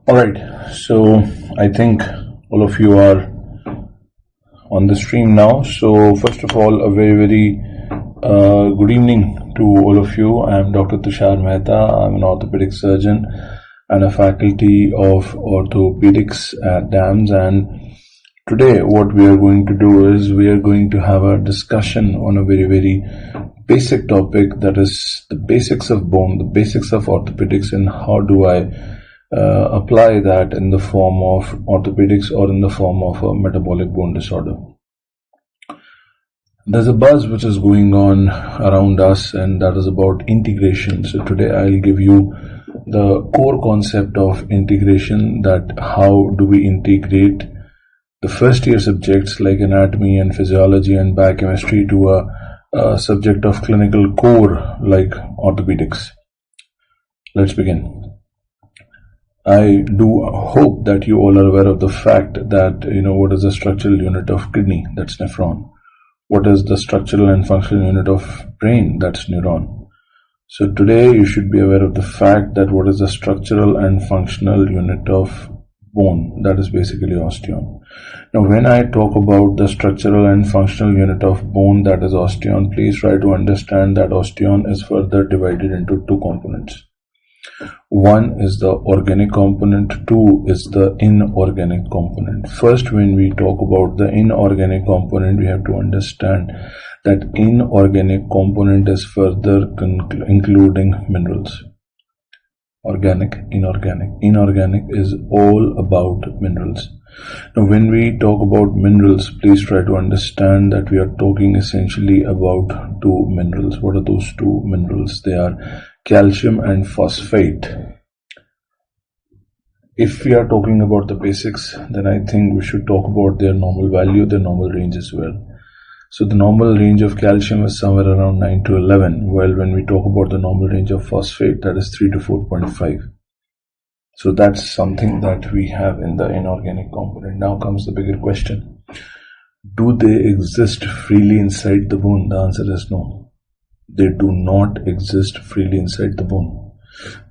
Alright, so I think all of you are on the stream now. So first of all, a very good evening to all of you. I am Dr. Tushar Mehta. I'm an orthopedic surgeon and a faculty of orthopedics at DAMS, and today what we are going to do is we are going to have a discussion on a very basic topic, that is the basics of bone, the basics of orthopedics, and how do I apply that in the form of orthopedics or in the form of a metabolic bone disorder. There's a buzz which is going on around us, and that is about integration. So today I'll give you the core concept of integration, that how do we integrate the first year subjects like anatomy and physiology and biochemistry to a subject of clinical core like orthopedics. Let's begin. I do hope that you all are aware of the fact that what is the structural unit of kidney? That's nephron. What is the structural and functional unit of brain? That's neuron. So today you should be aware of the fact that what is the structural and functional unit of bone? That is basically osteon. Now when I talk about the structural and functional unit of bone, that is osteon, please try to understand that osteon is further divided into two components. One is the organic component, two is the inorganic component. First, when we talk about the inorganic component, we have to understand that inorganic component is further including minerals. Organic, inorganic. Inorganic is all about minerals. Now when we talk about minerals, please try to understand that we are talking essentially about two minerals. What are those two minerals? They are calcium and phosphate. If we are talking about the basics, then I think we should talk about their normal value, their normal range as well. So the normal range of calcium is somewhere around 9 to 11, while when we talk about the normal range of phosphate, that is 3 to 4.5. So that's something that we have in the inorganic component. Now comes the bigger question. Do they exist freely inside the bone? The answer is no. They do not exist freely inside the bone.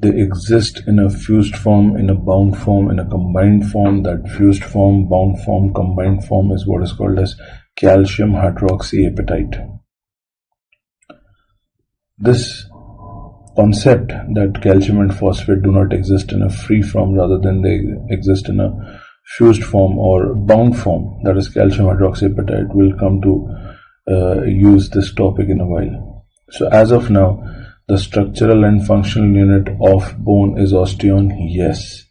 They exist in a fused form, in a bound form, in a combined form. That fused form, bound form, combined form is what is called as calcium hydroxyapatite. This concept that calcium and phosphate do not exist in a free form, rather than they exist in a fused form or bound form, that is calcium hydroxyapatite, will come to use this topic in a while. So as of now, the structural and functional unit of bone is osteon. Yes.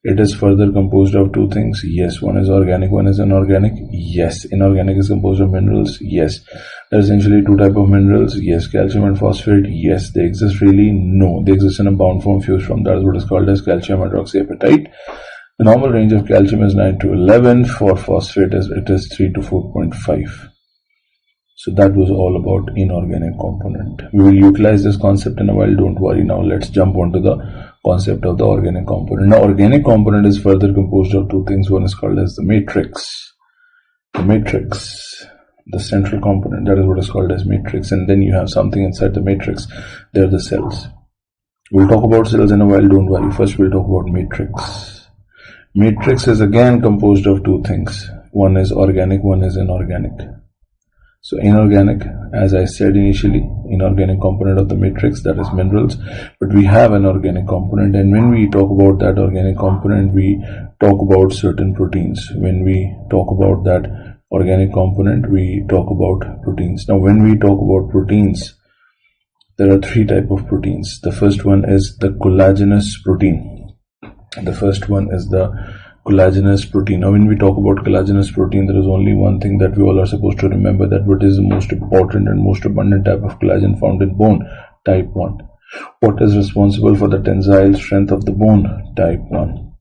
It is further composed of two things. Yes. One is organic, one is inorganic. Yes. Inorganic is composed of minerals. Yes. There are essentially two types of minerals. Yes. Calcium and phosphate. Yes. They exist freely. No. They exist in a bound form, fused form. That is what is called as calcium hydroxyapatite. The normal range of calcium is 9 to 11. For phosphate, it is 3 to 4.5. So that was all about inorganic component. We will utilize this concept in a while, don't worry. Now let's jump onto the concept of the organic component. Now organic component is further composed of two things. One is called as the matrix. The matrix, the central component, that is what is called as matrix. And then you have something inside the matrix. They are the cells. We'll talk about cells in a while, don't worry. First we'll talk about matrix. Matrix is again composed of two things. One is organic, one is inorganic. So inorganic, as I said initially, inorganic component of the matrix, that is minerals, but we have an organic component, and when we talk about that organic component, we talk about certain proteins. When we talk about that organic component, we talk about proteins. Now when we talk about proteins, there are three types of proteins. The first one is the collagenous protein. The first one is the collagenous protein. Now when we talk about collagenous protein, there is only one thing that we all are supposed to remember, that what is the most important and most abundant type of collagen found in bone? Type 1. What is responsible for the tensile strength of the bone? Type 1.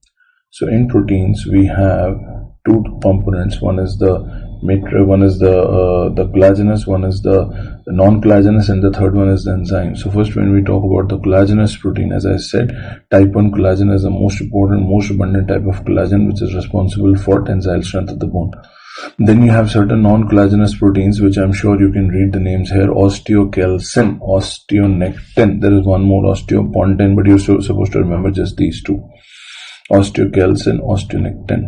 So in proteins we have two components. One is the collagenous, one is the non-collagenous, and the third one is the enzyme. So first, when we talk about the collagenous protein, as I said, type 1 collagen is the most important, most abundant type of collagen, which is responsible for tensile strength of the bone. Then you have certain non-collagenous proteins, which I'm sure you can read the names here: osteocalcin, osteonectin. There is one more, osteopontin, but you're supposed to remember just these two. osteocalcin, osteonectin.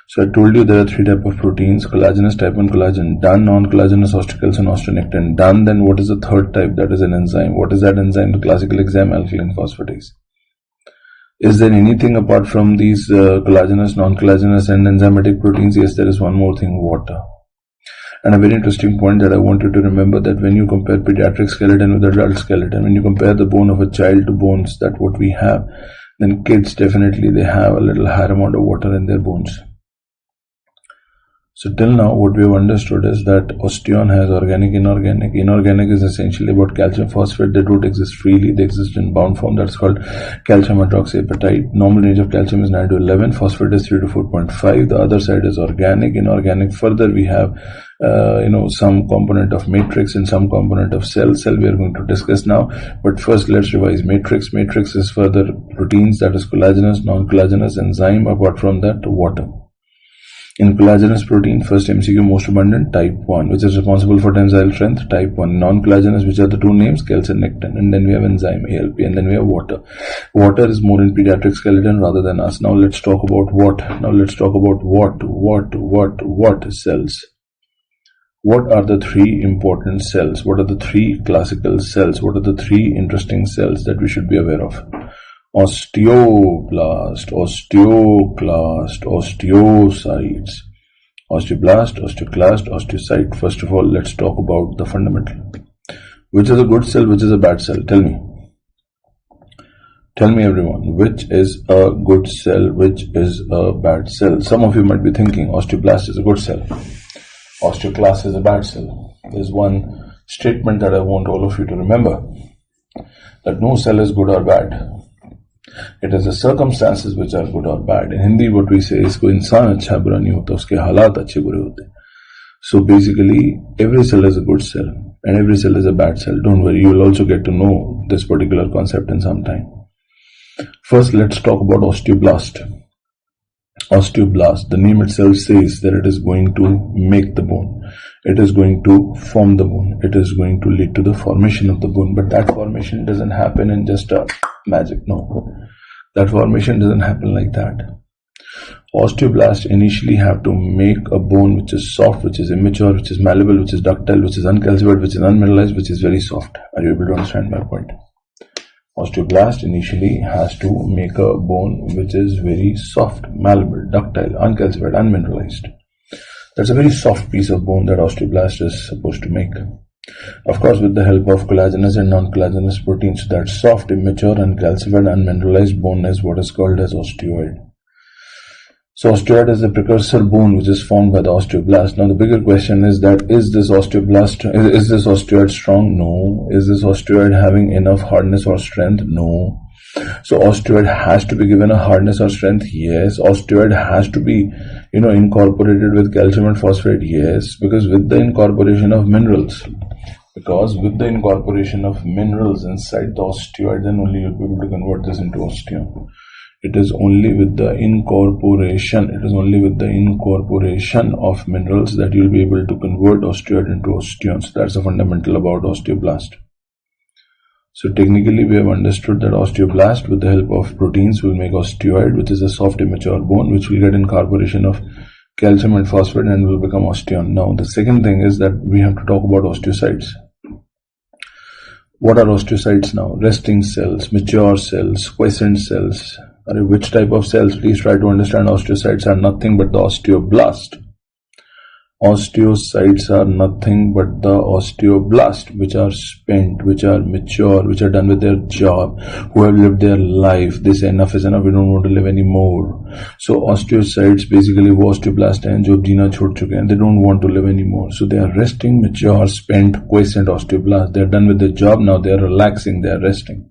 So I told you there are three types of proteins: collagenous type 1 collagen, done; non-collagenous osteocalcin, osteonectin, done. Then what is the third type? That is an enzyme. What is that enzyme? The classical exam, alkaline phosphatase. Is there anything apart from these collagenous, non-collagenous and enzymatic proteins? Yes, there is one more thing: water. And a very interesting point that I want you to remember, that when you compare pediatric skeleton with adult skeleton, when you compare the bone of a child to bones that what we have, then kids definitely they have a little higher amount of water in their bones. So till now what we have understood is that osteon has organic, inorganic. Inorganic is essentially about calcium phosphate. They don't exist freely, they exist in bound form. That's called calcium hydroxyapatite. Normal range of calcium is 9 to 11, phosphate is 3 to 4.5. The other side is organic. Inorganic, further we have some component of matrix and some component of cell we are going to discuss now. But first let's revise matrix. Matrix is further proteins, that is collagenous, non-collagenous, enzyme, apart from that water. In collagenous protein, first MCQ most abundant, type 1, which is responsible for tensile strength, type 1. Non-collagenous, which are the two names, calcinectin, and then we have enzyme, ALP, and then we have water. Water is more in pediatric skeleton rather than us. Now let's talk about what? Now let's talk about what cells. What are the three important cells? What are the three classical cells? What are the three interesting cells that we should be aware of? Osteoblast, osteoclast, osteocytes. Osteoblast, osteoclast, osteocyte. First of all, let's talk about the fundamental. Which is a good cell, which is a bad cell? Tell me. Tell me everyone, which is a good cell, which is a bad cell? Some of you might be thinking osteoblast is a good cell, osteoclast is a bad cell. There's one statement that I want all of you to remember, that no cell is good or bad. It is the circumstances which are good or bad. In Hindi what we say is कोई इंसान अच्छा बुरा नहीं होता, उसके हालात अच्छे बुरे होते. So basically every cell is a good cell and every cell is a bad cell. Don't worry, you will also get to know this particular concept in some time. First let's talk about osteoblast. Osteoblast, the name itself says that it is going to make the bone. It is going to form the bone. It is going to lead to the formation of the bone. But that formation doesn't happen in just a magic. No. That formation doesn't happen like that. Osteoblasts initially have to make a bone which is soft, which is immature, which is malleable, which is ductile, which is uncalcified, which is unmineralized, which is very soft. Are you able to understand my point? Osteoblast initially has to make a bone which is very soft, malleable, ductile, uncalcified, unmineralized. That's a very soft piece of bone that osteoblast is supposed to make. Of course, with the help of collagenous and non-collagenous proteins, that soft, immature, uncalcified, unmineralized bone is what is called as osteoid. So osteoid is the precursor bone which is formed by the osteoblast. Now the bigger question is that is this osteoid strong? No. Is this osteoid having enough hardness or strength? No. So osteoid has to be given a hardness or strength? Yes. Osteoid has to be incorporated with calcium and phosphate? Yes. Because with the incorporation of minerals inside the osteoid, then only you'll be able to convert this into osteon. It is only with the incorporation of minerals that you'll be able to convert osteoid into osteon. So that's the fundamental about osteoblast. So technically we have understood that osteoblast with the help of proteins will make osteoid, which is a soft immature bone which will get incorporation of calcium and phosphate and will become osteon. Now the second thing is that we have to talk about osteocytes. What are osteocytes now? Resting cells, mature cells, quiescent cells. Which type of cells? Please try to understand. Osteocytes are nothing but the osteoblast. Osteocytes are nothing but the osteoblast, which are spent, which are mature, which are done with their job, who have lived their life. They say enough is enough, we don't want to live anymore. So osteocytes basically वो osteoblast हैं जो जीना छोड़ चुके हैं. They don't want to live anymore. So they are resting, mature, spent, quiescent osteoblast. They are done with their job now. They are relaxing. They are resting.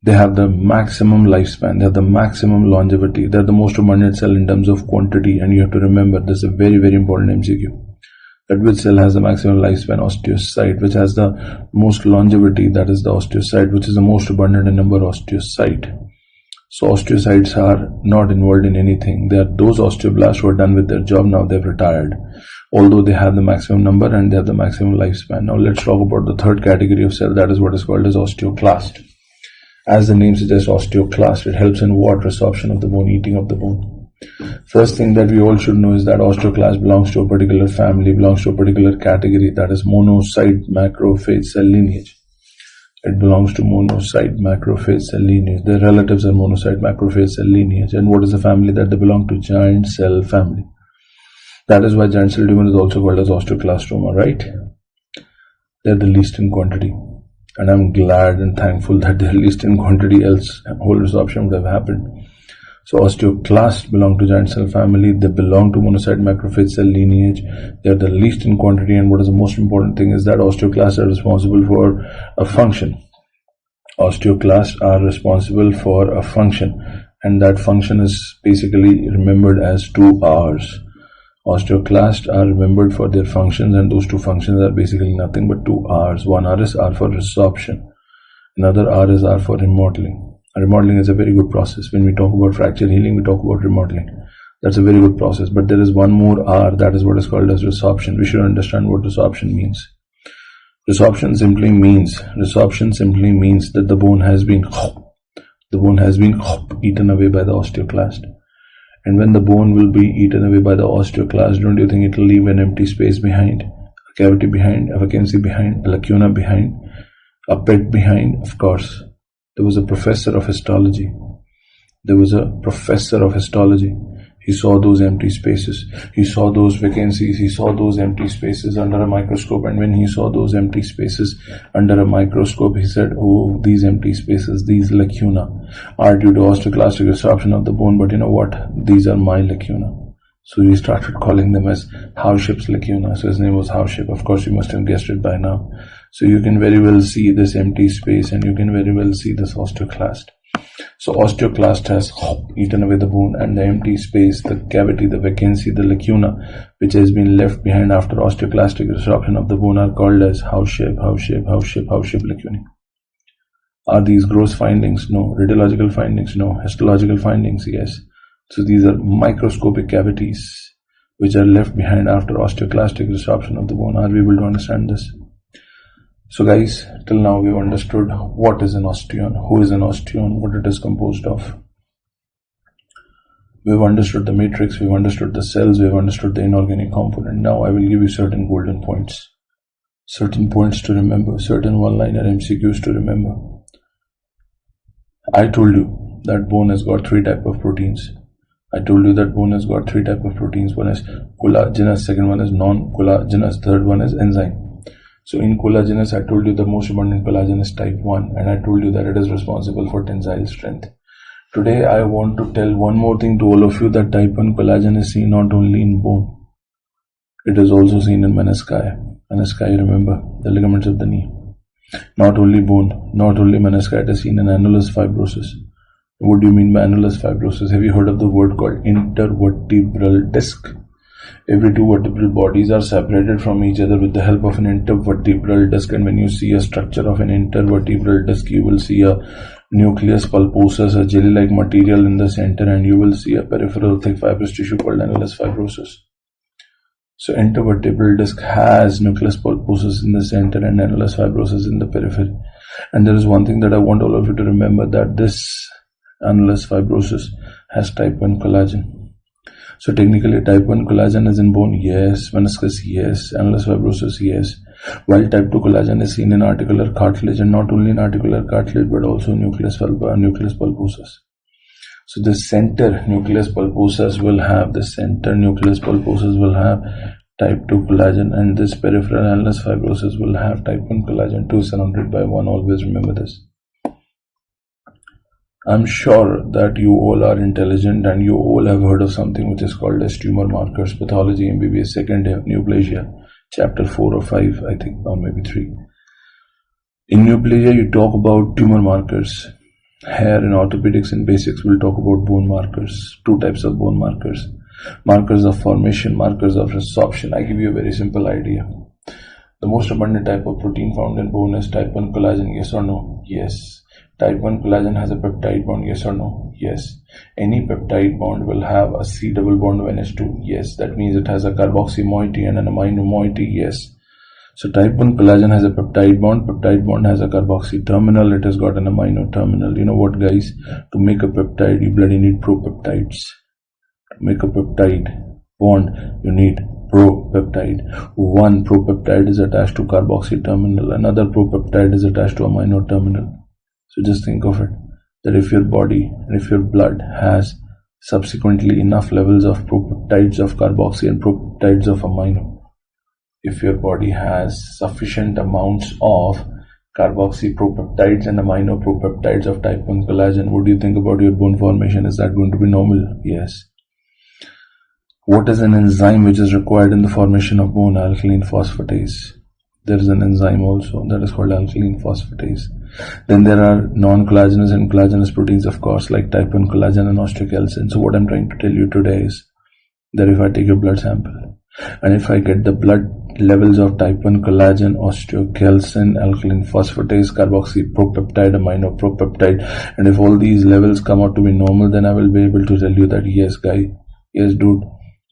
They have the maximum lifespan. They have the maximum longevity. They are the most abundant cell in terms of quantity. And you have to remember, this is a very, very important MCQ. That which cell has the maximum lifespan? Osteocyte. Which has the most longevity? That is the osteocyte. Which is the most abundant in number? Osteocyte. So osteocytes are not involved in anything. They are those osteoblasts who are done with their job. Now they've retired. Although they have the maximum number and they have the maximum lifespan. Now let's talk about the third category of cell. That is what is called as osteoclast. As the name suggests, osteoclast, it helps in what? Resorption of the bone, eating of the bone. First thing that we all should know is that osteoclast belongs to a particular family, belongs to a particular category, that is monocyte macrophage cell lineage. It belongs to monocyte macrophage cell lineage. Their relatives are monocyte macrophage cell lineage. And what is the family that they belong to? Giant cell family. That is why giant cell tumor is also called as osteoclastoma, right? They're the least in quantity. And I'm glad and thankful that they're least in quantity, else whole resorption would have happened. So osteoclasts belong to giant cell family. They belong to monocyte macrophage cell lineage. They are the least in quantity, and what is the most important thing is that osteoclasts are responsible for a function. Osteoclasts are responsible for a function, and that function is basically remembered as 2 R's. Osteoclasts are remembered for their functions, and those 2 functions are basically nothing but 2 R's. One R is R for resorption. Another R is R for remodeling. Remodeling is a very good process. When we talk about fracture healing, we talk about remodeling. That's a very good process. But there is one more R, that is what is called as resorption. We should understand what resorption means. Resorption simply means that the bone has been eaten away by the osteoclast. And when the bone will be eaten away by the osteoclast, don't you think it will leave an empty space behind, a cavity behind, a vacancy behind, a lacuna behind, a pit behind? Of course. There was a professor of histology. He saw those empty spaces. He saw those vacancies. He saw those empty spaces under a microscope. And when he saw those empty spaces under a microscope, he said, oh, these empty spaces, these lacuna are due to osteoclastic resorption of the bone. But you know what? These are my lacuna. So he started calling them as Howship's lacuna. So his name was Howship. Of course, you must have guessed it by now. So you can very well see this empty space, and you can very well see this osteoclast. So osteoclast has eaten away the bone, and the empty space, the cavity, the vacancy, the lacuna, which has been left behind after osteoclastic resorption of the bone, are called as Howship lacunae. Are these gross findings? No. Radiological findings? No. Histological findings? Yes. So these are microscopic cavities which are left behind after osteoclastic resorption of the bone. Are we able to understand this? So guys, till now we've understood what is an osteon, who is an osteon, what it is composed of. We've understood the matrix, we've understood the cells, we've understood the inorganic component. Now I will give you certain golden points. Certain points to remember, certain one-liner MCQs to remember. I told you that bone has got 3 types of proteins. One is collagenous, second one is non-collagenous, third one is enzyme. So in collagenous, I told you the most abundant collagen is type 1, and I told you that it is responsible for tensile strength. Today I want to tell one more thing to all of you, that type 1 collagen is seen not only in bone, it is also seen in menisci. Menisci, remember, the ligaments of the knee. Not only bone, not only menisci, it is seen in annulus fibrosus. What do you mean by annulus fibrosis? Have you heard of the word called intervertebral disc? Every 2 vertebral bodies are separated from each other with the help of an intervertebral disc, and when you see a structure of an intervertebral disc, you will see a nucleus pulposus, a jelly-like material in the center, and you will see a peripheral thick fibrous tissue called annulus fibrosus. So intervertebral disc has nucleus pulposus in the center and annulus fibrosus in the periphery. And there is one thing that I want all of you to remember, that this annulus fibrosus has type 1 collagen. So technically type 1 collagen is in bone, yes. Meniscus, yes. Annulus fibrosus, yes. While type 2 collagen is seen in articular cartilage, and not only in articular cartilage but also nucleus pulposus. So the center nucleus pulposus will have type 2 collagen, and this peripheral annulus fibrosus will have type 1 collagen, 2 surrounded by 1. Always remember this. I'm sure that you all are intelligent, and you all have heard of something which is called as tumor markers, pathology, MBBS, second year, neoplasia, chapter 4 or 5, I think, or maybe 3. In neoplasia, you talk about tumor markers. Here in orthopedics and basics, we'll talk about bone markers, 2 types of bone markers. Markers of formation, markers of resorption. I give you a very simple idea. The most abundant type of protein found in bone is type 1 collagen, yes or no? Yes. Type 1 collagen has a peptide bond, yes or no? Yes. Any peptide bond will have a C double bond of NH2, yes. That means it has a carboxy moiety and an amino moiety, yes. So type 1 collagen has a peptide bond. Peptide bond has a carboxy terminal. It has got an amino terminal. You know what, guys? To make a peptide, you bloody need propeptides. To make a peptide bond, you need propeptide. One propeptide is attached to carboxy terminal. Another propeptide is attached to amino terminal. So just think of it, that if your body and if your blood has subsequently enough levels of propeptides of carboxy and propeptides of amino, if your body has sufficient amounts of carboxy propeptides and amino propeptides of type 1 collagen, what do you think about your bone formation? Is that going to be normal? Yes. What is an enzyme which is required in the formation of bone? Alkaline phosphatase. There is an enzyme also that is called alkaline phosphatase. Then there are non-collagenous and collagenous proteins, of course, like type 1 collagen and osteocalcin. So what I'm trying to tell you today is that if I take your blood sample and if I get the blood levels of type 1 collagen, osteocalcin, alkaline phosphatase, carboxy propeptide, amino propeptide, and if all these levels come out to be normal, then I will be able to tell you that yes, guy, yes, dude,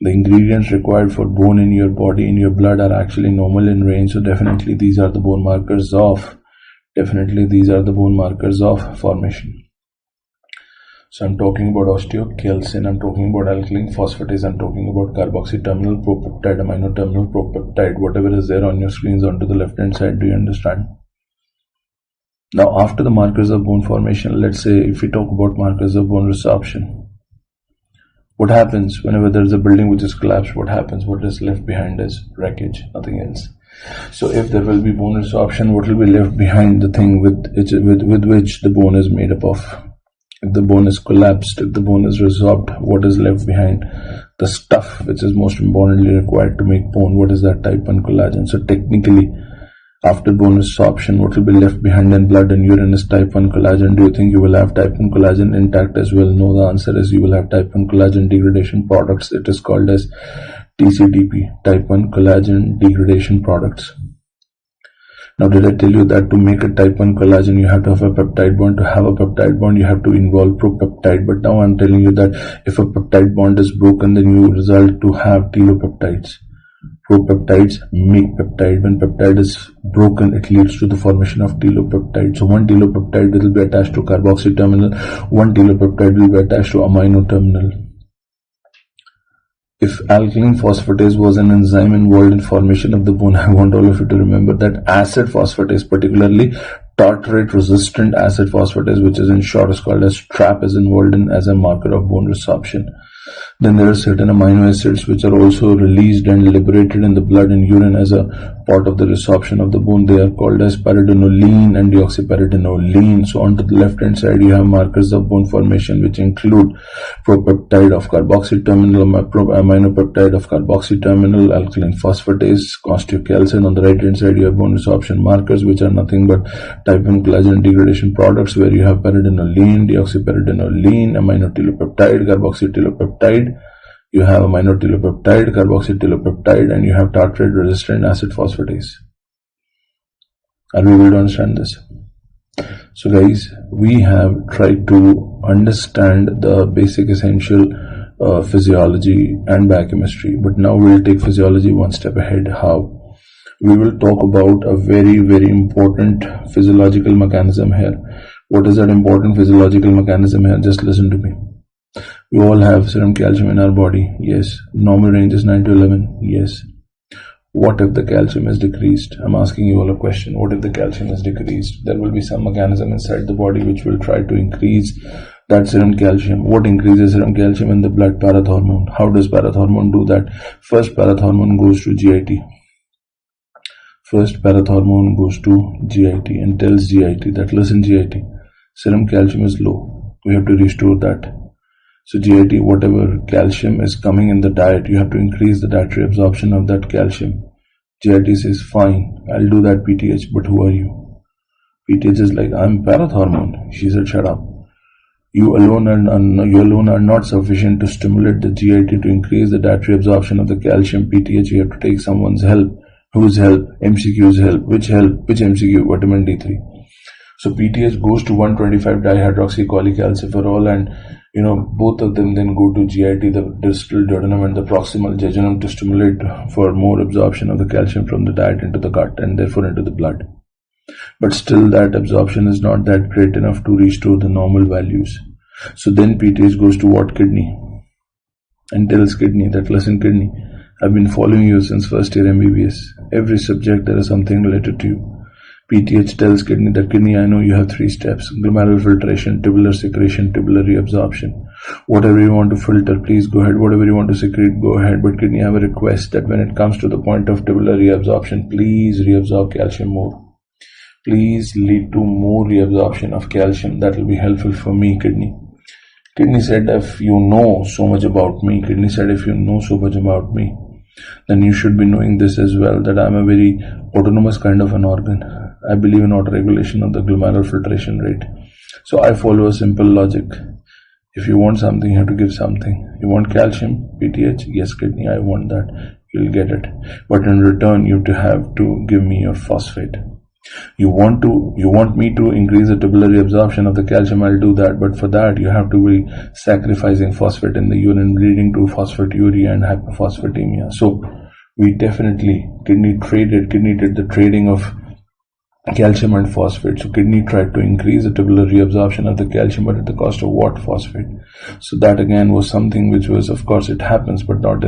the ingredients required for bone in your body, in your blood, are actually normal in range. So definitely these are the bone markers of formation. So I'm talking about osteocalcin, I'm talking about alkaline phosphatase, I'm talking about carboxy terminal propeptide, amino terminal propeptide, whatever is there on your screens onto the left hand side. Do you understand? Now after the markers of bone formation, let's say if we talk about markers of bone resorption, what happens whenever there is a building which is collapsed? What happens? What is left behind is wreckage, nothing else. So if there will be bone resorption, what will be left behind? The thing with which the bone is made up of. If the bone is collapsed, if the bone is resorbed, what is left behind? The stuff which is most importantly required to make bone. What is that? Type 1 collagen. So technically, after bone resorption, what will be left behind in blood and urine is type 1 collagen. Do you think you will have type 1 collagen intact as well? No, the answer is you will have type 1 collagen degradation products. It is called as TCDP, type 1 collagen degradation products. Now, did I tell you that to make a type 1 collagen, you have to have a peptide bond? To have a peptide bond, you have to involve propeptide. But now I'm telling you that if a peptide bond is broken, then you result to have telopeptides. Propeptides make peptide. When peptide is broken, it leads to the formation of telopeptide. So one telopeptide will be attached to carboxy terminal, one telopeptide will be attached to amino terminal. If alkaline phosphatase was an enzyme involved in formation of the bone, I want all of you to remember that acid phosphatase, particularly tartrate resistant acid phosphatase, which is in short is called as TRAP, is involved in as a marker of bone resorption. Then there are certain amino acids which are also released and liberated in the blood and urine as a part of the resorption of the bone. They are called as pyridinoline and deoxypyridinoline. So on to the left hand side you have markers of bone formation which include propeptide of carboxy terminal, amino peptide of carboxy terminal, alkaline phosphatase, osteocalcin. On the right hand side you have bone resorption markers which are nothing but type 1 collagen degradation products, where you have pyridinoline, deoxypyridinoline, amino telopeptide, carboxy telopeptide. You have amino telopeptide, carboxy telopeptide, and you have tartrate resistant acid phosphatase. Are we able to understand this? So guys, we have tried to understand the basic essential physiology and biochemistry, but now we will take physiology one step ahead. How? We will talk about a very, very important physiological mechanism here. What is that important physiological mechanism here? Just listen to me. We all have serum calcium in our body. Yes. Normal range is 9 to 11. Yes. What if the calcium is decreased? I'm asking you all a question. What if the calcium is decreased? There will be some mechanism inside the body which will try to increase that serum calcium. What increases serum calcium in the blood? Parathormone. How does parathormone do that? First, parathormone goes to GIT. First, parathormone goes to GIT and tells GIT that, listen GIT, serum calcium is low. We have to restore that. So GIT, whatever calcium is coming in the diet, you have to increase the dietary absorption of that calcium. GIT says, fine, I'll do that PTH, but who are you? PTH is like, I'm parathormone. She said, shut up. You alone are not sufficient to stimulate the GIT to increase the dietary absorption of the calcium. PTH, you have to take someone's help. Whose help? MCQ's help. Which help? Which MCQ? Vitamin D3. So PTH goes to 125 dihydroxycholecalciferol, and both of them then go to GIT, the distal duodenum and the proximal jejunum, to stimulate for more absorption of the calcium from the diet into the gut and therefore into the blood. But still that absorption is not that great enough to restore the normal values. So then PTH goes to what kidney? And tells kidney that, listen kidney, I've been following you since first year MBBS. Every subject there is something related to you. PTH tells kidney that, kidney, I know you have 3 steps: glomerular filtration, tubular secretion, tubular reabsorption. Whatever you want to filter, please go ahead. Whatever you want to secrete, go ahead. But kidney, I have a request that when it comes to the point of tubular reabsorption, please reabsorb calcium more. Please lead to more reabsorption of calcium. That will be helpful for me, kidney. Kidney said, if you know so much about me, then you should be knowing this as well, that I am a very autonomous kind of an organ. I believe in auto-regulation of the glomerular filtration rate. So I follow a simple logic. If you want something, you have to give something. You want calcium, PTH? Yes, kidney, I want that. You'll get it. But in return, you have to give me your phosphate. You want me to increase the tubular reabsorption of the calcium, I'll do that, but for that you have to be sacrificing phosphate in the urine, leading to phosphaturia and hypophosphatemia. So we definitely, kidney did the trading of calcium and phosphate. So kidney tried to increase the tubular reabsorption of the calcium, but at the cost of what? Phosphate. So that again was something which was, of course it happens, but not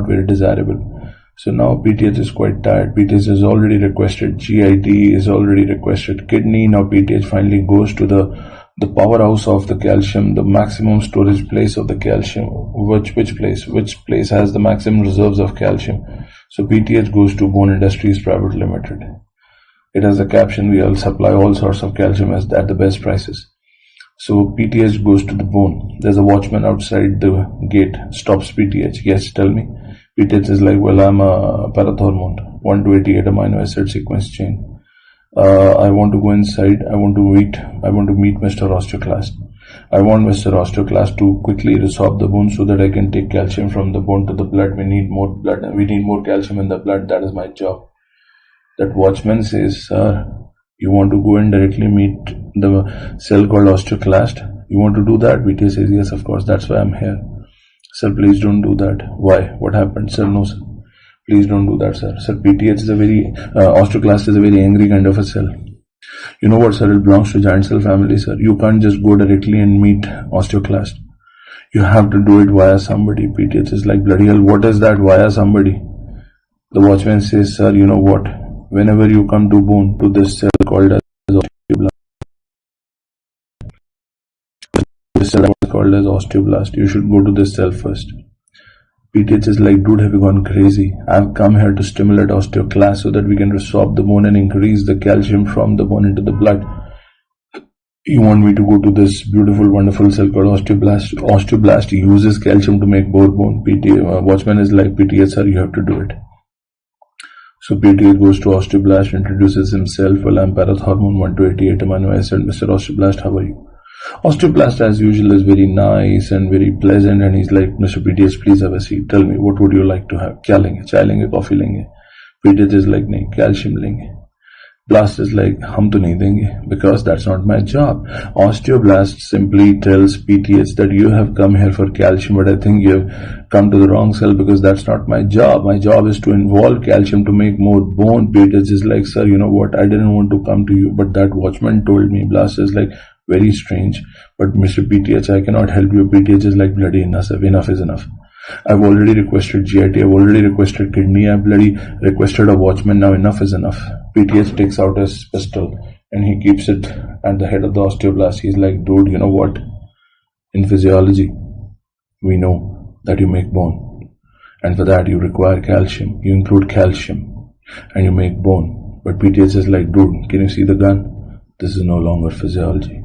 very desirable. So now PTH is quite tired. PTH has already requested GIT, is already requested kidney. Now PTH finally goes to the powerhouse of the calcium, the maximum storage place of the calcium. Which place has the maximum reserves of calcium? So PTH goes to Bone Industries Private Limited. It has a caption, we all supply all sorts of calcium at the best prices. So PTH goes to the bone. There's a watchman outside the gate, stops PTH. Yes, tell me. PTH is like, well, I'm a parathormone, 1 to 88 amino acid sequence chain. I want to go inside. I want to meet Mr. Osteoclast. I want Mr. Osteoclast to quickly resorb the bone so that I can take calcium from the bone to the blood. We need more blood. We need more calcium in the blood. That is my job. That watchman says, sir, you want to go and directly meet the cell called Osteoclast? You want to do that? PTH says, yes, of course. That's why I'm here. Sir, please don't do that. Why? What happened? Sir, no, sir. Please don't do that, sir. Sir, PTH is Osteoclast is a very angry kind of a cell. You know what, sir? It belongs to giant cell family, sir. You can't just go directly and meet Osteoclast. You have to do it via somebody. PTH is like, bloody hell, what is that via somebody? The watchman says, sir, you know what? Whenever you come to bone, to this cell called as Osteoblast, this cell called as Osteoblast, you should go to this cell first. PTH is like, dude, have you gone crazy? I've come here to stimulate Osteoclast so that we can resorb the bone and increase the calcium from the bone into the blood. You want me to go to this beautiful, wonderful cell called Osteoblast? Osteoblast uses calcium to make more bone. Watchman is like, PTH, sir, you have to do it. So PTH goes to Osteoblast, introduces himself. Well, I'm parathormone, 1 to 88 amino acid. Mr. Osteoblast, how are you? Osteoblast, as usual, is very nice and very pleasant, and he's like, Mr. PTH, please have a seat. Tell me, what would you like to have? Kya lenge? Chai lenge? Coffee lenge? PTH is like, nahi, calcium lenge. Blast is like, hum to nahi denge, because that's not my job. Osteoblast simply tells PTH that you have come here for calcium, but I think you have come to the wrong cell, because that's not my job. My job is to involve calcium to make more bone. PTH is like, sir, you know what? I didn't want to come to you, but that watchman told me. Blast is like, very strange, but Mr. PTH, I cannot help you. PTH is like, bloody enough is enough. I've already requested GIT, I've already requested kidney, I've bloody requested a watchman, now enough is enough. PTH takes out his pistol and he keeps it at the head of the Osteoblast. He's like, dude, you know what? In physiology, we know that you make bone, and for that you require calcium. You include calcium and you make bone. But PTH is like, dude, can you see the gun? This is no longer physiology.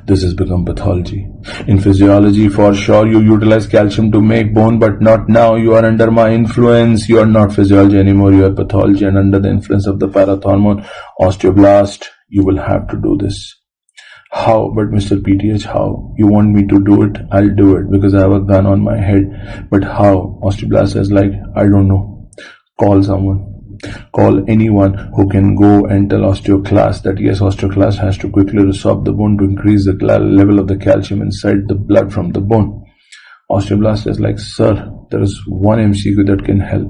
This has become pathology. In physiology, for sure, you utilize calcium to make bone, but not now. You are under my influence. You are not physiology anymore. You are pathology, and under the influence of the parathormone Osteoblast, you will have to do this. How? But Mr. PTH, how? You want me to do it? I'll do it, because I have a gun on my head. But how? Osteoblast is like, I don't know. Call someone. Call anyone who can go and tell Osteoclast that yes, Osteoclast has to quickly resorb the bone to increase the level of the calcium inside the blood from the bone. Osteoblast is like, sir, there is one MCQ that can help.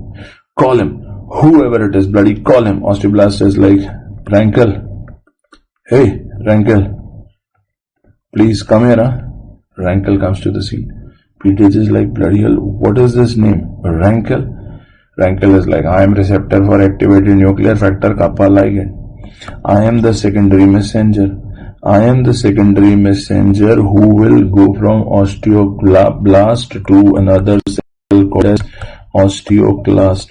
Call him. Whoever it is, bloody call him. Osteoblast is like, Rankle. Hey, Rankle. Please come here, huh? Rankle comes to the scene. PTH is like, bloody hell, what is this name? Rankle? Rankle is like, I am receptor for activated nuclear factor kappa ligand. I am the secondary messenger. I am the secondary messenger who will go from osteoblast to another cell called as osteoclast,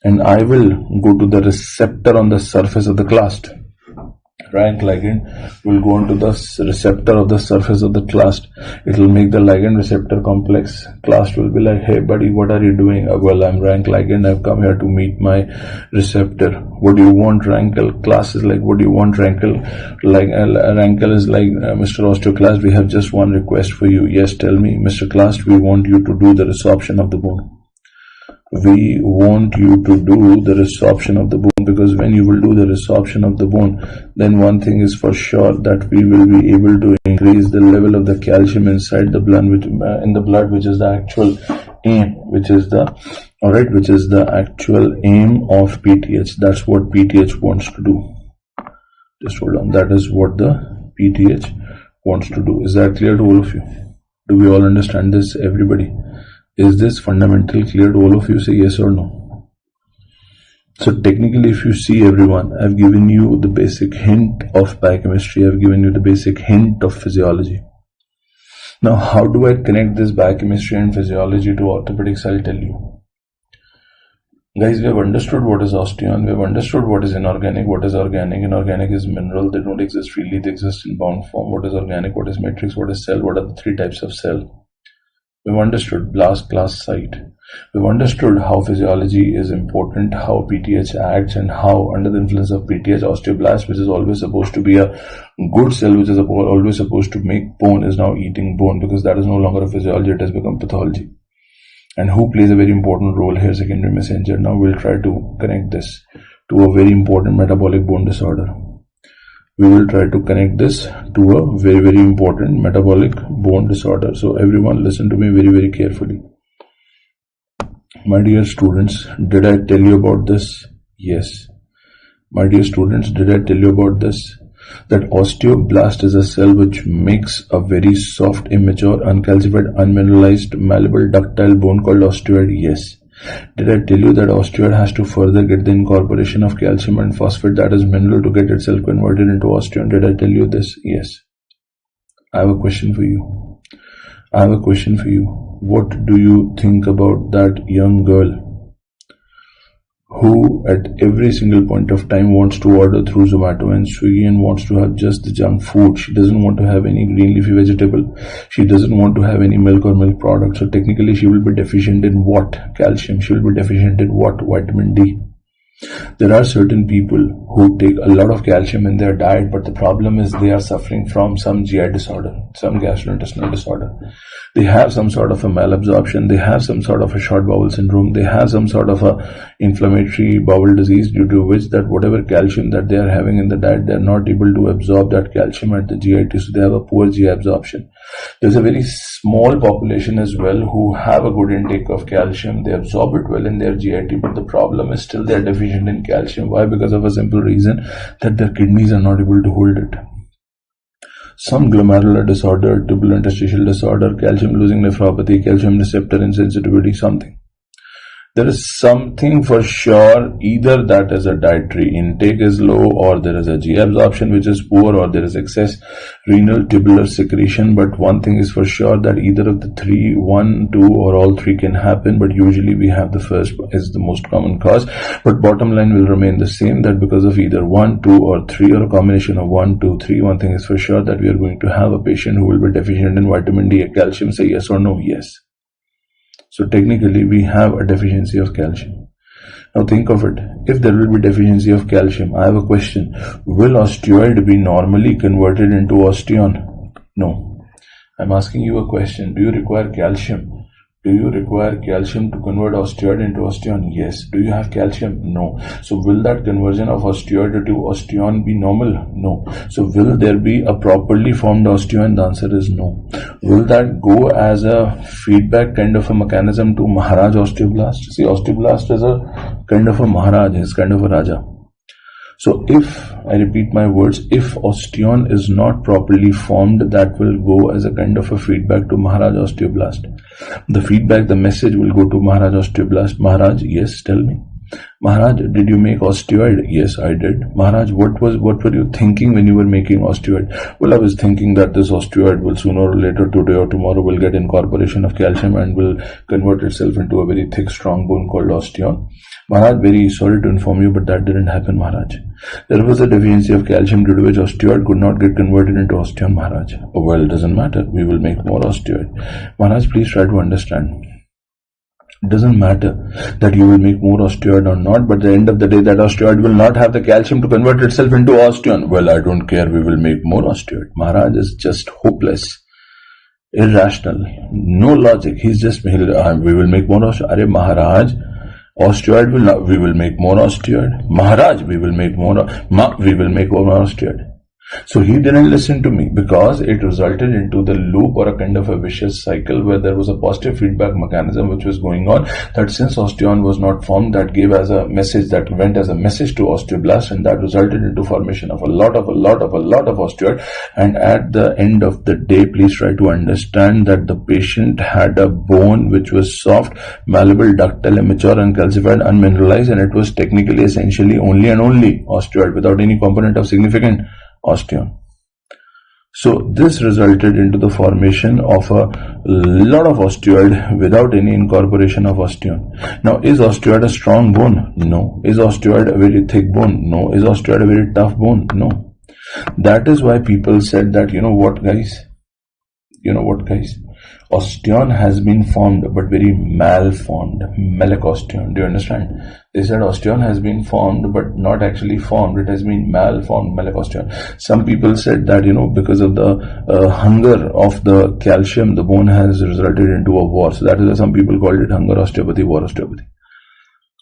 and I will go to the receptor on the surface of the clast. Rank ligand will go onto the receptor of the surface of the clast. It will make the ligand receptor complex. Clast will be like, hey buddy, what are you doing? Well, I'm rank ligand. I've come here to meet my receptor. What do you want, Rankle? Clast is like, what do you want, Rankle? Like, Rankle is like, Mr. Osteoclast, we have just one request for you. Yes, tell me, Mr. Clast, we want you to do the resorption of the bone. We want you to do the resorption of the bone, because when you will do the resorption of the bone, then one thing is for sure, that we will be able to increase the level of the calcium inside the blood, which is the actual aim, which is the actual aim of PTH. That's what PTH wants to do. Just hold on. That is what the PTH wants to do. Is that clear to all of you? Do we all understand this, everybody? Is this fundamental clear to all of you? Say yes or no. So technically, if you see, everyone, I've given you the basic hint of biochemistry. I've given you the basic hint of physiology. Now, how do I connect this biochemistry and physiology to orthopedics? I'll tell you. Guys, we have understood what is osteon. We have understood what is inorganic, what is organic. Inorganic is mineral. They don't exist freely. They exist in bound form. What is organic? What is matrix? What is cell? What are the three types of cell? We've understood blast, class, site. We've understood how physiology is important, how PTH acts, and how under the influence of PTH, osteoblast, which is always supposed to be a good cell, which is always supposed to make bone, is now eating bone, because that is no longer a physiology, it has become pathology. And who plays a very important role here? Secondary messenger. Now we'll try to connect this to a very important metabolic bone disorder. We will try to connect this to a very, very important metabolic bone disorder. So everyone listen to me very, very carefully. My dear students, did I tell you about this? Yes. My dear students, did I tell you about this? That osteoblast is a cell which makes a very soft, immature, uncalcified, unmineralized, malleable, ductile bone called osteoid? Yes. Did I tell you that osteoid has to further get the incorporation of calcium and phosphate, that is mineral, to get itself converted into osteon? Did I tell you this? Yes. I have a question for you. What do you think about that young girl who at every single point of time wants to order through Zomato and Swiggy and wants to have just the junk food? She doesn't want to have any green leafy vegetable. She doesn't want to have any milk or milk products. So technically she will be deficient in what? Calcium. She will be deficient in what? Vitamin D. There are certain people who take a lot of calcium in their diet, but the problem is they are suffering from some GI disorder, some gastrointestinal disorder. They have some sort of a malabsorption, they have some sort of a short bowel syndrome, they have some sort of a inflammatory bowel disease, due to which that whatever calcium that they are having in the diet, they are not able to absorb that calcium at the GI, so they have a poor GI absorption. There's a very small population as well who have a good intake of calcium, they absorb it well in their GIT, but the problem is still they are deficient in calcium. Why? Because of a simple reason, that their kidneys are not able to hold it. Some glomerular disorder, tubular interstitial disorder, calcium losing nephropathy, calcium receptor insensitivity, something. There is something for sure, either that is a dietary intake is low, or there is a GI absorption which is poor, or there is excess renal tubular secretion. But one thing is for sure, that either of the three, one, two, or all three can happen, but usually we have the first is the most common cause. But bottom line will remain the same, that because of either one, two, or three, or a combination of one, two, three, one thing is for sure, that we are going to have a patient who will be deficient in vitamin D and calcium. Say yes or no? Yes. So technically we have a deficiency of calcium. Now think of it. If there will be deficiency of calcium, I have a question. Will osteoid be normally converted into osteon? No. I'm asking you a question. Do you require calcium Do you require calcium to convert osteoid into osteon? Yes. Do you have calcium? No. So will that conversion of osteoid to osteon be normal? No. So will there be a properly formed osteon? The answer is no. Will that go as a feedback kind of a mechanism to Maharaj osteoblast? See, osteoblast is a kind of a Maharaj, is kind of a Raja. So if, I repeat my words, if osteon is not properly formed, that will go as a kind of a feedback to Maharaj osteoblast. The feedback, the message will go to Maharaj osteoblast. Maharaj, yes, tell me. Maharaj, did you make osteoid? Yes, I did. Maharaj, what were you thinking when you were making osteoid? Well, I was thinking that this osteoid will sooner or later, today or tomorrow, will get incorporation of calcium and will convert itself into a very thick, strong bone called osteon. Maharaj, very sorry to inform you, but that didn't happen, Maharaj. There was a deficiency of calcium due to which osteoid could not get converted into osteon, Maharaj. Oh, well, it doesn't matter. We will make more osteoid. Maharaj, please try to understand. It doesn't matter that you will make more osteoid or not, but at the end of the day, that osteoid will not have the calcium to convert itself into osteon. Well, I don't care. We will make more osteoid. Maharaj is just hopeless, irrational, no logic. He's just, we will make more osteoid. Arey Maharaj, osteoid will not, we will make more osteoid. Maharaj, we will make more, we will make more osteoid. So he didn't listen to me because it resulted into the loop or a kind of a vicious cycle where there was a positive feedback mechanism which was going on, that since osteon was not formed, that gave as a message, that went as a message to osteoblast, and that resulted into formation of a lot of osteoid. And at the end of the day, please try to understand that the patient had a bone which was soft, malleable, ductile, immature, uncalcified, unmineralized, and it was technically essentially only and only osteoid without any component of significant osteon. So this resulted into the formation of a lot of osteoid without any incorporation of osteon. Now, is osteoid a strong bone? No. Is osteoid a very thick bone? No. Is osteoid a very tough bone? No. That is why people said that, you know what guys, osteon has been formed but very malformed, osteon. Do you understand? They said osteon has been formed but not actually formed. It has been malformed, osteon. Some people said that, because of the hunger of the calcium, the bone has resulted into a war. So that is why some people called it hunger osteopathy, war osteopathy.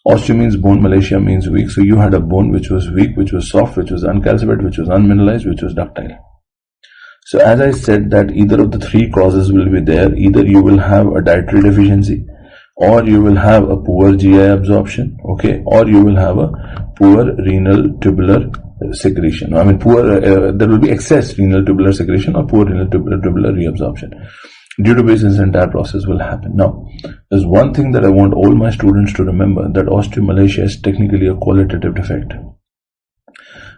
Osteo means bone, malacia means weak. So you had a bone which was weak, which was soft, which was uncalcified, which was unmineralized, which was ductile. So as I said that either of the three causes will be there. Either you will have a dietary deficiency, or you will have a poor GI absorption, okay, or you will have a poor renal tubular secretion. There will be excess renal tubular secretion or poor renal tubular reabsorption, due to which this entire process will happen. Now, there's one thing that I want all my students to remember, that osteomalacia is technically a qualitative defect.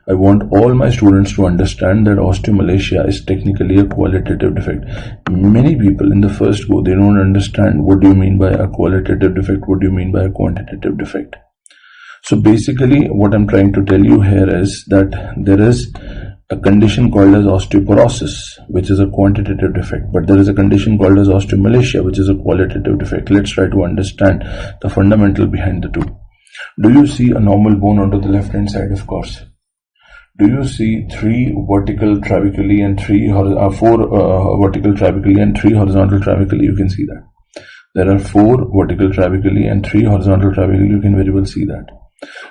I want all my students to understand that osteomalacia is technically a qualitative defect. Many people in the first go, they don't understand what do you mean by a qualitative defect, what do you mean by a quantitative defect. So basically what I'm trying to tell you here is that there is a condition called as osteoporosis, which is a quantitative defect, but there is a condition called as osteomalacia, which is a qualitative defect. Let's try to understand the fundamental behind the two. Do you see a normal bone onto the left hand side? Of course. Do you see 3 vertical trabeculae and 4 vertical trabeculae and 3 horizontal trabeculae? You can see that. There are 4 vertical trabeculae and 3 horizontal trabeculae. You can very well see that.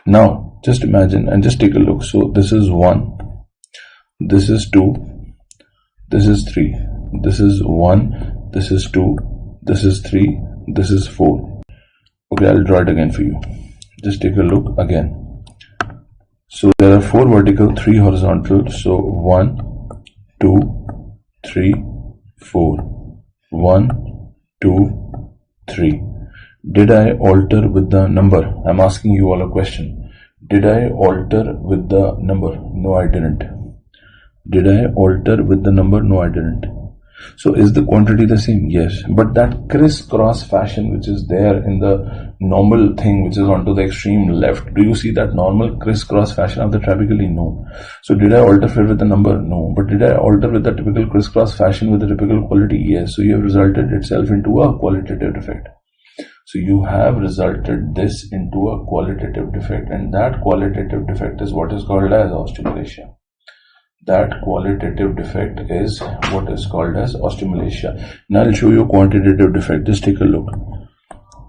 Now, just imagine and just take a look. So, this is 1, this is 2, this is 3, this is 1, this is 2, this is 3, this is 4. Okay, I'll draw it again for you. Just take a look again. So there are 4 vertical, 3 horizontal. So 1, 2, 3, 4. 1, 2, 3. Did I alter with the number? I'm asking you all a question. Did I alter with the number? No, I didn't. Did I alter with the number? No, I didn't. So is the quantity the same? Yes. But that crisscross fashion which is there in the normal thing which is onto the extreme left, do you see that normal crisscross fashion of the trabeculae? No. So did I alter with the number? No. But did I alter with the typical crisscross fashion with the typical quality? Yes. So you have resulted itself into a qualitative defect. So you have resulted this into a qualitative defect, and that qualitative defect is what is called as osteomalacia. That qualitative defect is what is called as osteomalacia. Now I'll show you quantitative defect. Just take a look.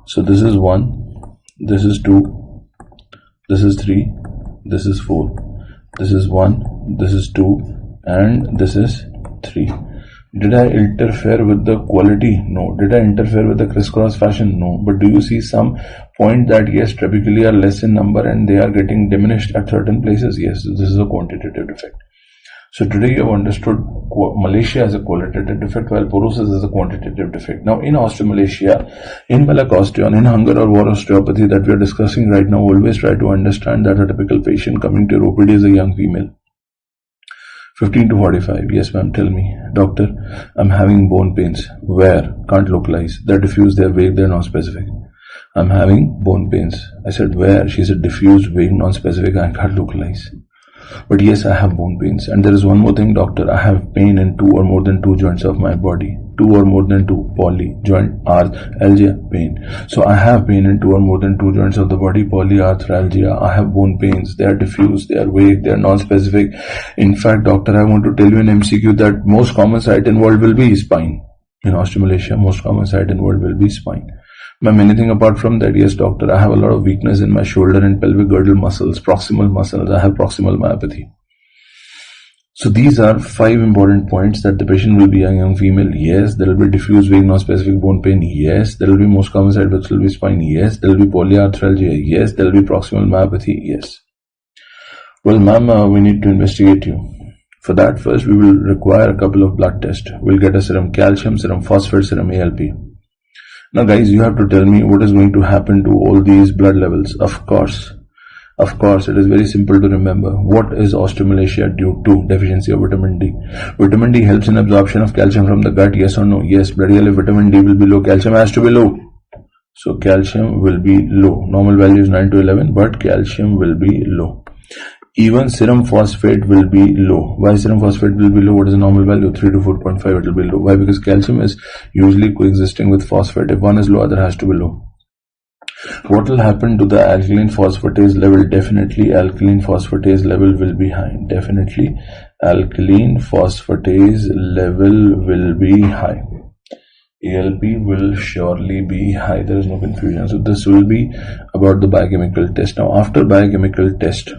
So this is 1, this is 2, this is 3, this is 4, this is 1, this is 2, and this is 3. Did I interfere with the quality? No. Did I interfere with the crisscross fashion? No. But do you see some point that yes, trabeculae are less in number and they are getting diminished at certain places? Yes, this is a quantitative defect. So today you have understood malacia as a qualitative defect, while porosis is a quantitative defect. Now in osteomalacia, in malacosteon, in hunger or war osteopathy that we are discussing right now, always try to understand that a typical patient coming to your OPD is a young female. 15 to 45. Yes ma'am, tell me. Doctor, I'm having bone pains. Where? Can't localize. They're diffuse, they're vague, they're non-specific. I'm having bone pains. I said where? She said diffuse, vague, non-specific, I can't localize. But yes, I have bone pains. And there is one more thing, doctor. I have pain in 2 or more than 2 joints of my body. 2 or more than 2, poly, joint, arthralgia, pain. So I have pain in 2 or more than 2 joints of the body, polyarthralgia. I have bone pains. They are diffuse, they are vague, they are non-specific. In fact, doctor, I want to tell you in MCQ that most common site involved will be spine. In osteomalacia, most common site involved will be spine. Ma'am, anything apart from that? Yes, doctor, I have a lot of weakness in my shoulder and pelvic girdle muscles, proximal muscles. I have proximal myopathy. So these are 5 important points that the patient will be a young female. Yes, there will be diffuse, vague, non-specific bone pain. Yes, there will be most common site which will be spine. Yes, there will be polyarthralgia. Yes, there will be proximal myopathy. Yes. Well, ma'am, we need to investigate you. For that, first we will require a couple of blood tests. We'll get a serum calcium, serum phosphate, serum ALP. Now guys, you have to tell me what is going to happen to all these blood levels. Of course, it is very simple to remember. What is osteomalacia due to? Deficiency of vitamin D. Vitamin D helps in absorption of calcium from the gut, yes or no? Yes, but really vitamin D will be low. Calcium has to be low. So calcium will be low. Normal value is 9 to 11, but calcium will be low. Even serum phosphate will be low. Why serum phosphate will be low? What is the normal value? 3 to 4.5, it will be low. Why? Because calcium is usually coexisting with phosphate. If one is low, other has to be low. What will happen to the alkaline phosphatase level? Definitely alkaline phosphatase level will be high. Definitely alkaline phosphatase level will be high. ALP will surely be high. There is no confusion. So this will be about the biochemical test. Now after biochemical test,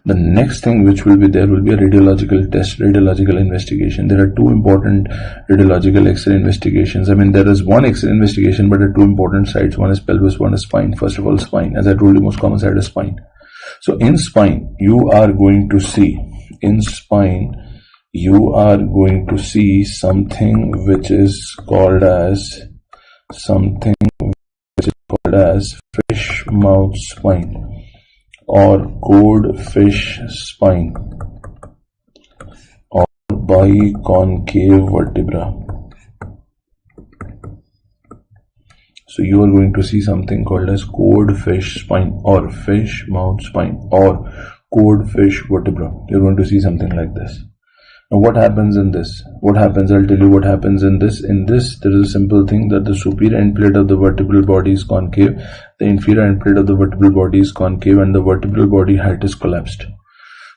the next thing which will be there will be a radiological test, radiological investigation. There are 2 important radiological X-ray investigations. I mean, there is one X-ray investigation, but there are 2 important sites. One is pelvis, one is spine. First of all, spine. As I told you, most common site is spine. So in spine, you are going to see, something which is called as fish mouth spine, or cold fish spine, or biconcave vertebra. So you are going to see something called as cold fish spine, or fish mouth spine, or cold fish vertebra. You're going to see something like this. Now what happens in this? I'll tell you what happens in this. In this, there is a simple thing that the superior end plate of the vertebral body is concave, the inferior end plate of the vertebral body is concave, and the vertebral body height is collapsed.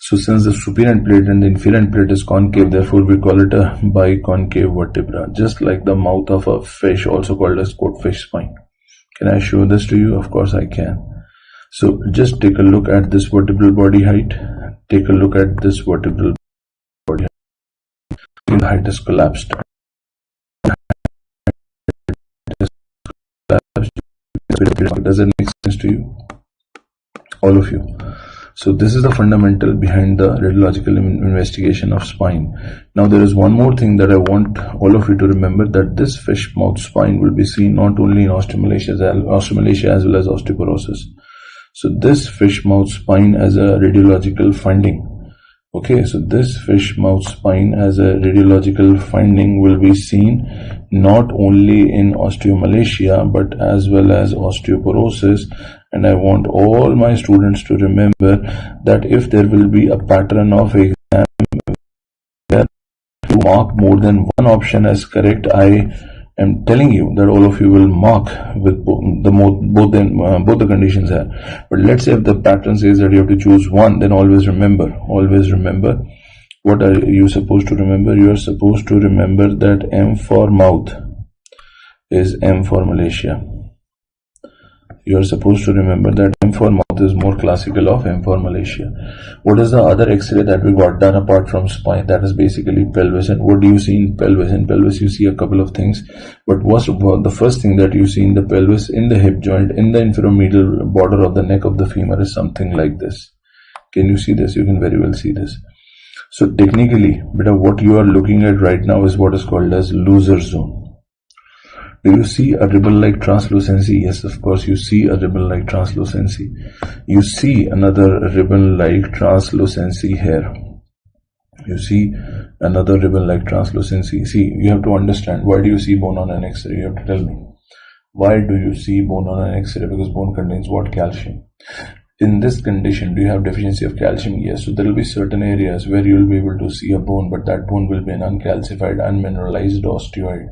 So since the superior end plate and the inferior end plate is concave, therefore we call it a biconcave vertebra, just like the mouth of a fish, also called as cold fish spine. Can I show this to you? Of course I can. So just take a look at this vertebral body height. Take a look at this vertebral body height. The height is collapsed. Does it make sense to you? All of you. So this is the fundamental behind the radiological investigation of spine. Now there is one more thing that I want all of you to remember, that this fish mouth spine will be seen not only in osteomalacia as well as osteoporosis. So this fish mouth spine as a radiological finding. Okay, so this fish mouth spine as a radiological finding will be seen not only in osteomalacia but as well as osteoporosis. And I want all my students to remember that if there will be a pattern of exam where you mark more than one option as correct, I am telling you that all of you will mark with both the conditions here. But let's say if the pattern says that you have to choose one, then always remember What are you supposed to remember? You are supposed to remember that M for mouth is M for Malacia. You are supposed to remember that M for mouth is more classical of M for Malacia. What is the other X-ray that we got done apart from spine? That is basically pelvis. And what do you see in pelvis? In pelvis you see a couple of things, but the first thing that you see in the pelvis, in the hip joint, in the inframedial border of the neck of the femur is something like this. Can you see this? You can very well see this. So technically, what you are looking at right now is what is called as loser zone. Do you see a ribbon-like translucency? Yes, of course, you see a ribbon-like translucency. You see another ribbon-like translucency here. You see another ribbon-like translucency. See, you have to understand, why do you see bone on an X-ray? You have to tell me. Why do you see bone on an X-ray? Because bone contains what? Calcium. In this condition, do you have deficiency of calcium? Yes. So there will be certain areas where you will be able to see a bone, but that bone will be an uncalcified, unmineralized osteoid.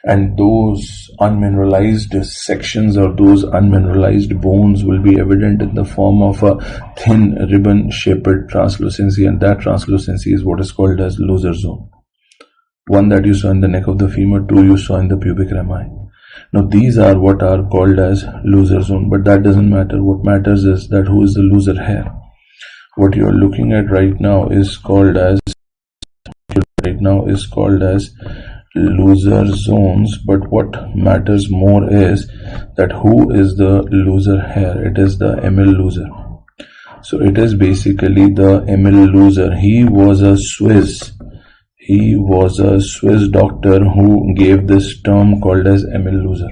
And those unmineralized sections or those unmineralized bones will be evident in the form of a thin ribbon-shaped translucency, and that translucency is what is called as loser zone. One that you saw in the neck of the femur, two you saw in the pubic rami. Now these are what are called as loser zone, but that doesn't matter. What matters is that who is the loser here. What you are looking at right now is called as loser zones, but what matters more is that who is the loser here. It is the Emil loser. So it is basically the Emil loser. He was a Swiss doctor who gave this term called as Emil loser.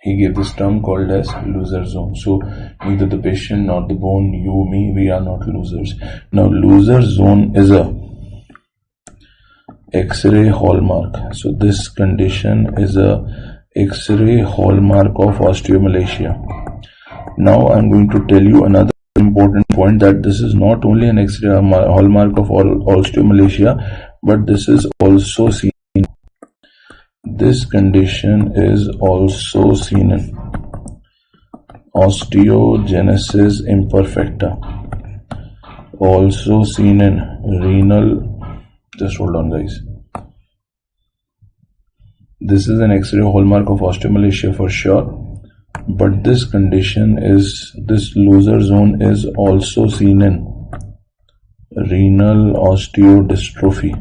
He gave this term called as loser zone. So neither the patient nor the bone, you, me, we are not losers. Now loser zone is a X-ray hallmark. So this condition is a X-ray hallmark of osteomalacia. Now I'm going to tell you another important point, that this is not only an X-ray hallmark of osteomalacia, but this is also seen. This condition is also seen in osteogenesis imperfecta, also seen in renal. Just hold on, guys. This is an X-ray hallmark of osteomalacia for sure, but this condition is, this loser zone is also seen in renal osteodystrophy,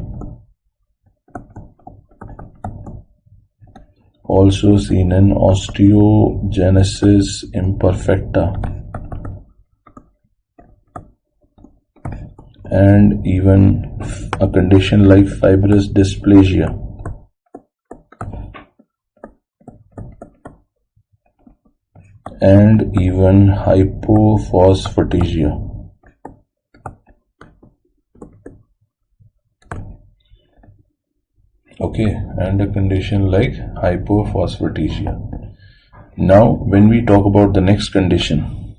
also seen in osteogenesis imperfecta, and even a condition like fibrous dysplasia. And even hypophosphatasia. Okay, and a condition like hypophosphatasia. Now when we talk about the next condition,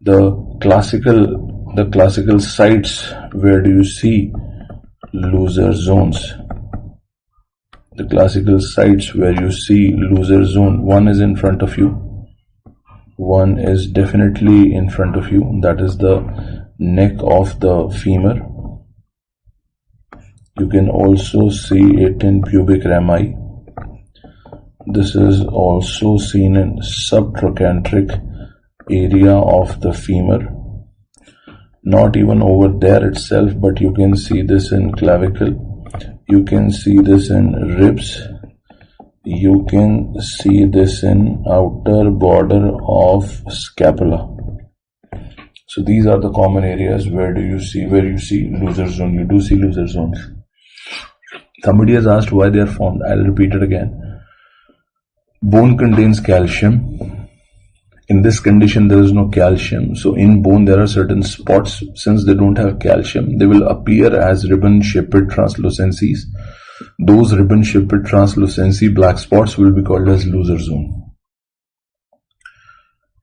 the classical sites where do you see loser zones. The classical sites where you see loser zone, one is in front of you, one is definitely in front of you, that is the neck of the femur. You can also see it in pubic rami. This is also seen in subtrochanteric area of the femur. Not even over there itself, but you can see this in clavicle. You can see this in ribs. You can see this in outer border of scapula. So these are the common areas where you see loser zone. You do see loser zones. Somebody has asked why they are formed. I'll repeat it again. Bone contains calcium. In this condition, there is no calcium. So in bone, there are certain spots. Since they don't have calcium, they will appear as ribbon-shaped translucencies. Those ribbon-shaped translucency black spots will be called as loser zone.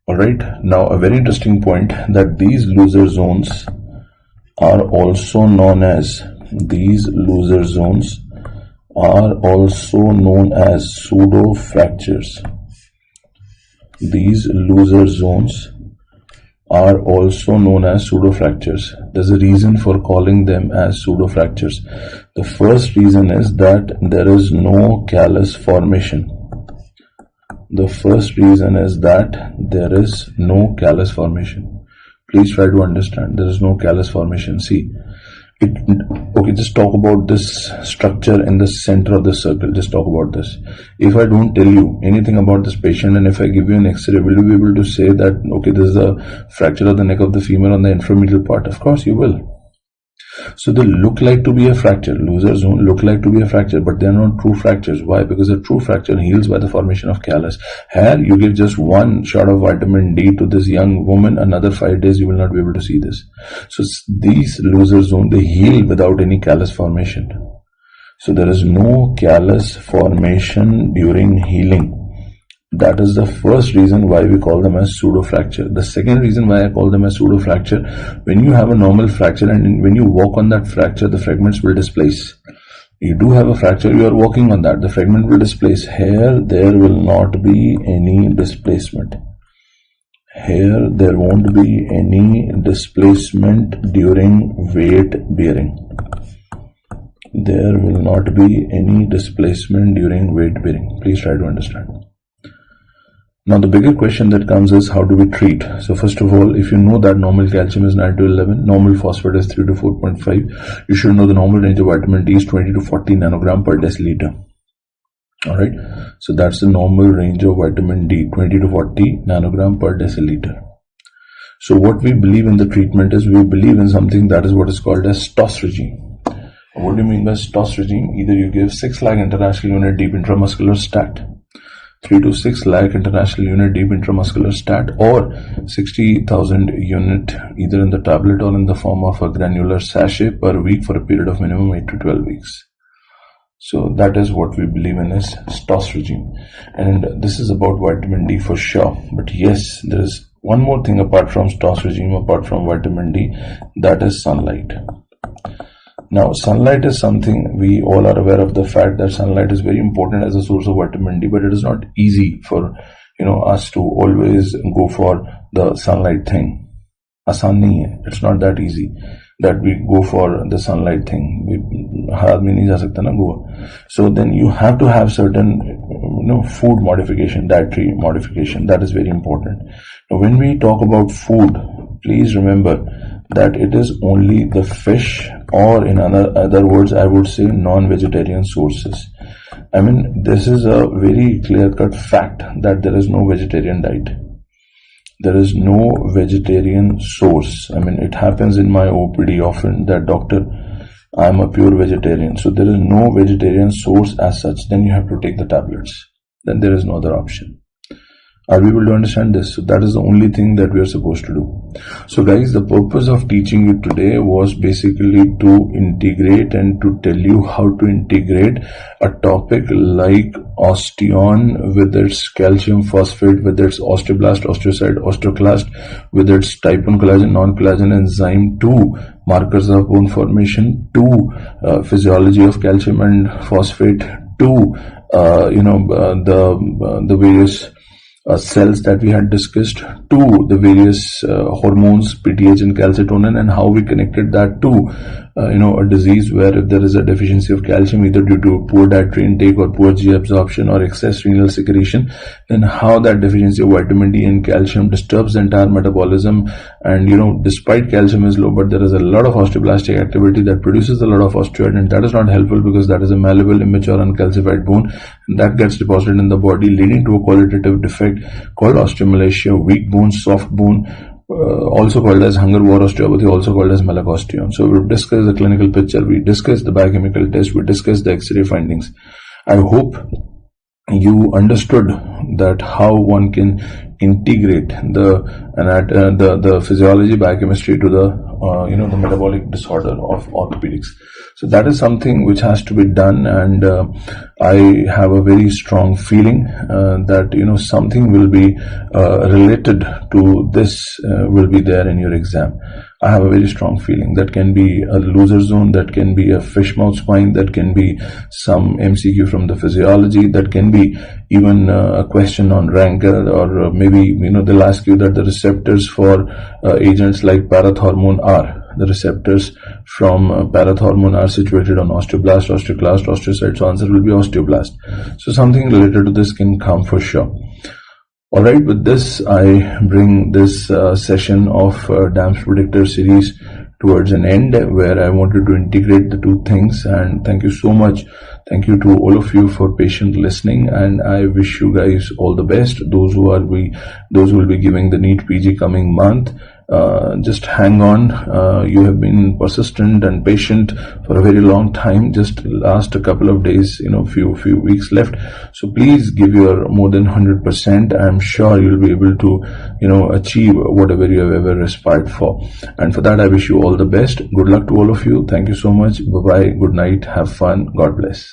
Alright, now a very interesting point, that these loser zones are also known as pseudo fractures. These loser zones are also known as pseudo fractures. There's a reason for calling them as pseudo fractures. The first reason is that there is no callus formation. The first reason is that there is no callus formation. Please try to understand. There is no callus formation. See, okay, just talk about this structure in the center of the circle. Just talk about this. If I don't tell you anything about this patient, and if I give you an X-ray, will you be able to say that, okay, this is a fracture of the neck of the femur on the inframedial part? Of course you will. So they look like to be a fracture. Loser zone look like to be a fracture, but they are not true fractures. Why? Because a true fracture heals by the formation of callus. Here you give just one shot of vitamin D to this young woman, another 5 days you will not be able to see this. So these loser zone, they heal without any callus formation. So there is no callus formation during healing. That is the first reason why we call them as pseudo fracture. The second reason why I call them as pseudo fracture, when you have a normal fracture and when you walk on that fracture, the fragments will displace. You do have a fracture, you are walking on that, the fragment will displace. Here there will not be any displacement. Here there won't be any displacement during weight bearing. There will not be any displacement during weight bearing. Please try to understand. Now the bigger question that comes is, how do we treat? So first of all, if you know that normal calcium is 9 to 11, normal phosphate is 3 to 4.5, you should know the normal range of vitamin D is 20 to 40 nanogram per deciliter. Alright, so that's the normal range of vitamin D, 20 to 40 nanogram per deciliter. So what we believe in the treatment is, we believe in something that is what is called as STOS regime. What do you mean by STOS regime? Either you give 6 lakh international unit deep intramuscular stat, 3 to 6 lakh international unit deep intramuscular stat, or 60,000 unit either in the tablet or in the form of a granular sachet per week for a period of minimum 8 to 12 weeks. So that is what we believe in as STOS regime. And this is about vitamin D for sure. But yes, there is one more thing apart from STOS regime, apart from vitamin D, that is sunlight. Now, sunlight is something we all are aware of, the fact that sunlight is very important as a source of vitamin D, but it is not easy for us to always go for the sunlight thing. Asan nahi hai. It's not that easy that we go for the sunlight thing. Har aadmi nahi ja sakta na Goa. So then you have to have certain food modification, dietary modification. That is very important. Now, when we talk about food, please remember that it is only the fish, or in other words, I would say non-vegetarian sources. I mean, this is a very clear-cut fact that there is no vegetarian diet. There is no vegetarian source. I mean, it happens in my OPD often that, doctor, I am a pure vegetarian. So there is no vegetarian source as such. Then you have to take the tablets. Then there is no other option. Are we able to understand this? So that is the only thing that we are supposed to do. So guys, the purpose of teaching you today was basically to integrate and to tell you how to integrate a topic like osteon with its calcium phosphate, with its osteoblast, osteocyte, osteoclast, with its type 1 collagen, non-collagen enzyme, 2 markers of bone formation, 2 physiology of calcium and phosphate, 2 the various cells that we had discussed, to the various hormones, PTH and calcitonin, and how we connected that to a disease where if there is a deficiency of calcium either due to poor dietary intake or poor G absorption or excess renal secretion, then how that deficiency of vitamin D and calcium disturbs the entire metabolism. And despite calcium is low, but there is a lot of osteoblastic activity that produces a lot of osteoid, and that is not helpful because that is a malleable, immature, uncalcified bone, and that gets deposited in the body, leading to a qualitative defect called osteomalacia, weak bone, soft bone, also called as hunger war osteopathy, also called as malacosteon. So we've discussed the clinical picture, we discussed the biochemical test, we discussed the X-ray findings. I hope you understood that how one can integrate the physiology, biochemistry to the metabolic disorder of orthopedics. So that is something which has to be done, and I have a very strong feeling that something will be related to this will be there in your exam. I have a very strong feeling. That can be a loser zone, that can be a fish mouth spine, that can be some MCQ from the physiology, that can be even a question on rancor, or maybe they'll ask you that the receptors for agents like parathormone are. The receptors from parathormone are situated on osteoblast, osteoclast, osteocytes. So answer will be osteoblast. So something related to this can come for sure. Alright, with this I bring this session of DAMS Predictor series towards an end, where I wanted to integrate the two things. And thank you so much. Thank you to all of you for patient listening, and I wish you guys all the best. Those who will be giving the NEET PG coming month, just hang on. You have been persistent and patient for a very long time. Just last a couple of days, few weeks left. So please give your more than 100%. I'm sure you'll be able to, achieve whatever you have ever aspired for. And for that, I wish you all the best. Good luck to all of you. Thank you so much. Bye bye. Good night. Have fun. God bless.